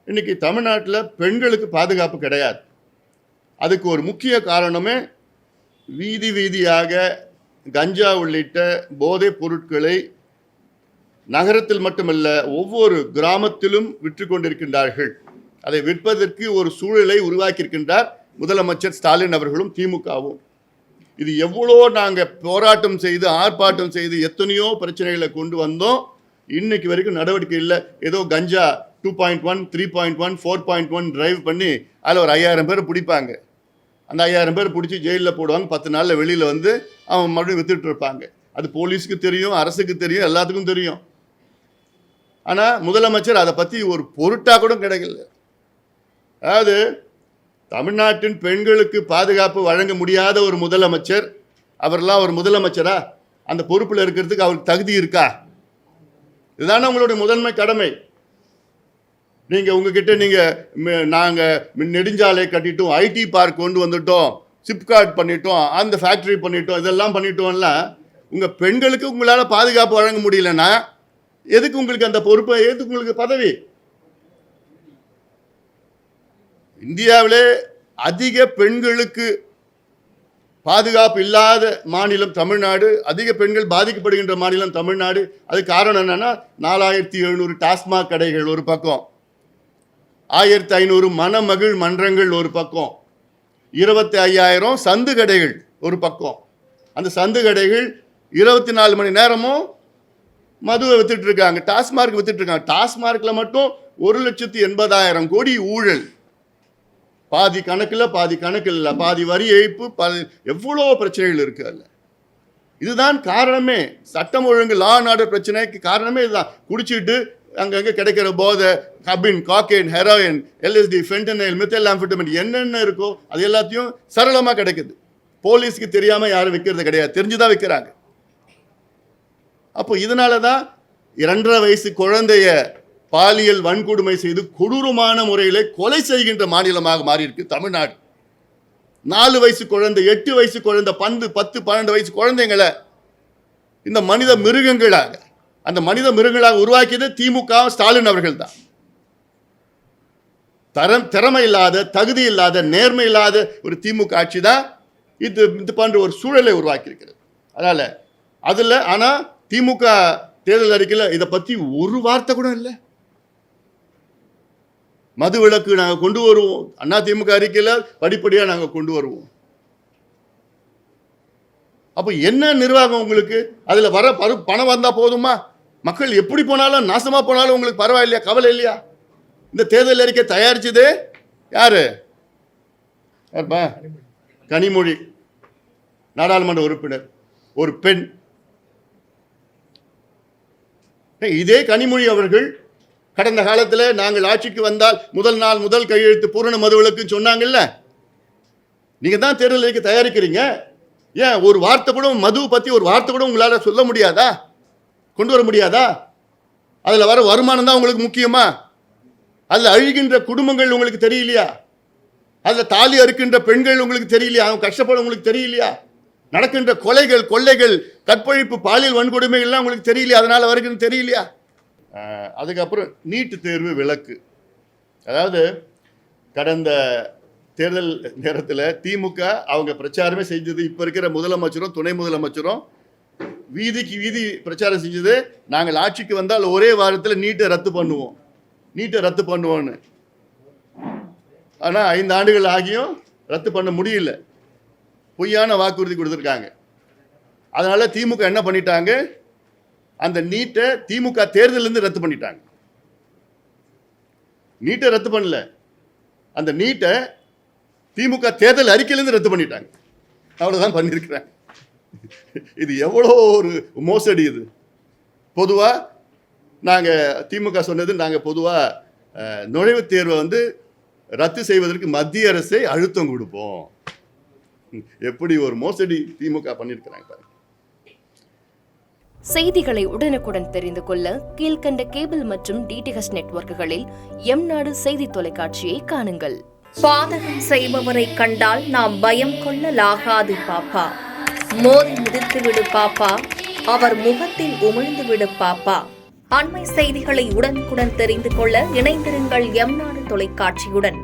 இன்னைக்கு தமிழ்நாட்டில் பெண்களுக்கு பாதுகாப்பு கிடையாது. அதுக்கு ஒரு முக்கிய காரணமே வீதி வீதியாக கஞ்சா உள்ளிட்ட போதைப் பொருட்களை நகரத்தில் மட்டுமல்ல ஒவ்வொரு கிராமத்திலும் விற்று கொண்டிருக்கின்றார்கள். அதை விற்பதற்கு ஒரு சூழலை உருவாக்கியிருக்கின்றார் முதலமைச்சர் ஸ்டாலின் அவர்களும் திமுகவும். இது எவ்வளோ நாங்கள் போராட்டம் செய்து ஆர்ப்பாட்டம் செய்து எத்தனையோ பிரச்சனைகளை கொண்டு வந்தோம். இன்னைக்கு வரைக்கும் நடவடிக்கை இல்லை. ஏதோ கஞ்சா 2.1, 3.1, 4.1 டிரைவ் பண்ணி அதில் ஒரு 5000 பேர் பிடிப்பாங்க. அந்த 5000 பேர் பிடிச்சி ஜெயிலில் போடுவாங்க. 10 நாளில் வெளியில் வந்து அவன் மறுபடியும் வித்துட்டு இருப்பாங்க. அது போலீஸுக்கு தெரியும், அரசுக்கு தெரியும், எல்லாத்துக்கும் தெரியும். ஆனால் முதலமைச்சர் அதை பற்றி ஒரு பொருட்டாக கூட கிடைக்கல. அதாவது தமிழ்நாட்டின் பெண்களுக்கு பாதுகாப்பு வழங்க முடியாத ஒரு முதலமைச்சர், அவரெல்லாம் ஒரு முதலமைச்சரா? அந்த பொறுப்பில் இருக்கிறதுக்கு அவருக்கு தகுதி இருக்கா? இதுதானே உங்களுடைய முதன்மை கடமை. நீங்கள் உங்ககிட்ட நாங்கள் நெடுஞ்சாலை கட்டிட்டோம், ஐடி பார்க் கொண்டு வந்துட்டோம், சிப்காட் பண்ணிட்டோம், அந்த ஃபேக்ட்ரி பண்ணிட்டோம், இதெல்லாம் பண்ணிட்டோம்ல. உங்கள் பெண்களுக்கு உங்களால் பாதுகாப்பு வழங்க முடியலன்னா எதுக்கு உங்களுக்கு அந்த பொறுப்பை, எதுக்கு உங்களுக்கு பதவி? இந்தியாவிலே அதிக பெண்களுக்கு பாதுகாப்பு இல்லாத மாநிலம் தமிழ்நாடு, அதிக பெண்கள் பாதிக்கப்படுகின்ற மாநிலம் தமிழ்நாடு. அது காரணம் என்னன்னா 4700 டாஸ்மாக் கடைகள் ஒரு பக்கம், 1500 மணமகிழ் மன்றங்கள் ஒரு பக்கம், 25,000 சந்து கடைகள் ஒரு பக்கம். அந்த சந்து கடைகள் 24 மணி நேரமும் மதுவை வித்துட்டு இருக்காங்க, டாஸ்மார்க் வித்துட்டு இருக்காங்க. டாஸ்மார்க்கில் மட்டும் 1,80,000 கோடி ஊழல். பாதி கணக்கில் பாதி கணக்கில் இல்லை, பாதி வரி ஏய்ப்பு, எவ்வளோ பிரச்சனைகள் இருக்கு அதில். இதுதான் காரணமே. சட்டம் ஒழுங்கு, லா அண்ட் ஆர்டர் பிரச்சனைக்கு காரணமே இதுதான். குடிச்சிட்டு அங்கங்கே கிடைக்கிற போதை, கபின், காக்கைன், ஹெரோயின், LSD, ஃபென்டனைல், மெத்தில் ஆம்ஃபெட்டமின் என்னென்ன இருக்கோ அது எல்லாத்தையும் சரளமாக கிடைக்குது. போலீஸ்க்கு தெரியாமல் யாரும் விற்கிறது கிடையாது, தெரிஞ்சுதான் விற்கிறாங்க. அப்போ இதனால தான் 2.5 வயசு குழந்தைய பாலியல் வன்கொடுமை செய்து கொடூரமான முறையில் கொலை செய்கின்ற மாநிலமாக மாறி இருக்கு தமிழ்நாடு. 4 வயசு குழந்தை, 8 வயசு குழந்தை, 10, 12 வயசு குழந்தைங்களை இந்த மனித மிருகங்களாக, அந்த மனித மிருகங்களாக உருவாக்கியது திமுக ஸ்டாலின் அவர்கள் தான். திறமை இல்லாத, தகுதி இல்லாத, நேர்மை இல்லாத ஒரு திமுக ஆட்சி தான் இது போன்ற ஒரு சூழலை உருவாக்கி இருக்கிறது. அதனால அதில் ஆனால் திமுக தேர்தல் அறிக்கையில் இதை பற்றி ஒரு வார்த்தை கூட இல்லை. மது விலக்கு நாங்கள் கொண்டு வருவோம், அண்ணா திமுக அறிக்கையில் படிப்படியாக நாங்கள் கொண்டு வருவோம். அப்போ என்ன நிர்வாகம் உங்களுக்கு? அதில் வர பணம் வந்தால் போதுமா? மக்கள் எப்படி போனாலும், நாசமாக போனாலும் உங்களுக்கு பரவாயில்லையா, கவலை இல்லையா? இந்த தேர்தல் அறிக்கை தயாரிச்சது யாரு? கனிமொழி, நாடாளுமன்ற உறுப்பினர், ஒரு பெண். இதே கனிமொழி அவர்கள் கடந்த காலத்தில் நாங்கள் ஆட்சிக்கு வந்தால் முதல் நாள் முதல் கையெழுத்து பூரண மதுவிலக்குன்னு சொன்னாங்கல்ல. நீங்கள் தான் தேர்தல் அறிக்கை தயாரிக்கிறீங்க. ஏன் ஒரு வார்த்தை கூட மது பற்றி ஒரு வார்த்தை கூட உங்களால் சொல்ல முடியாதா? கொண்டு வர முடியாதா? அதில் வர வருமானம் தான் உங்களுக்கு முக்கியமா? அதில் அழுகின்ற குடும்பங்கள் உங்களுக்கு தெரியலையா? அதில் தாலி அறுக்கின்ற பெண்கள் உங்களுக்கு தெரியலையா? அவங்க கஷ்டப்பட உங்களுக்கு தெரியலையா? நடக்கின்ற கொலைகள், கொள்ளைகள், கற்பழிப்பு, பாலியல் வன்கொடுமைகள்லாம் உங்களுக்கு தெரியலையா? அதனால் வருகிறது தெரியலையா? அதுக்கப்புறம் நீட்டு தேர்வு விலக்கு. அதாவது கடந்த தேர்தல் நேரத்தில் திமுக அவங்க பிரச்சாரமே செஞ்சது, இப்போ இருக்கிற முதலமைச்சரும் துணை முதலமைச்சரும் வீதிக்கு வீதி பிரச்சாரம் செஞ்சது, நாங்கள் ஆட்சிக்கு வந்தால் ஒரே வாரத்தில் நீட்டை ரத்து பண்ணுவோம், நீட்டை ரத்து பண்ணுவோன்னு. ஆனால் 5 ஆண்டுகள் ஆகியும் ரத்து பண்ண முடியல. பொய்யான வாக்குறுதி கொடுத்துருக்காங்க. அதனால திமுக என்ன பண்ணிட்டாங்க? அந்த நீட்டை திமுக தேர்தலிருந்து ரத்து பண்ணிட்டாங்க. நீட்டை ரத்து பண்ணல, அந்த நீட்டை திமுக தேர்தல் அறிக்கையிலிருந்து ரத்து பண்ணிட்டாங்க. அவ்வளோதான் பண்ணியிருக்கிறாங்க. இது எவ்வளோ ஒரு மோசடி இது. பொதுவாக நாங்கள் திமுக சொன்னது, நாங்கள் பொதுவாக நுழைவுத் தேர்வை ரத்து செய்வதற்கு மத்திய அரசை அழுத்தம் கொடுப்போம். எப்படி ஒரு மோசடி திமுக பண்ணியிருக்கிறாங்க பாருங்க. செய்திகளை உடனுக்குடன் தெரிந்து கொள்ள கீழ்கண்ட கேபிள் மற்றும் DTH நெட்வொர்க்குகளில் எம்நாடு செய்தி தொலைக்காட்சியை காணுங்கள். பாதகம் செய்பவரை கண்டால் நாம் பயம் கொள்ளலாகாது பாப்பா. மோதி மிதித்து விடு பாப்பா, அவர் முகத்தில் உமிழ்ந்து விடு பாப்பா. அண்மை செய்திகளை உடனுக்குடன் தெரிந்து கொள்ள இணைந்திருங்கள் எம் நாடு தொலைக்காட்சியுடன்.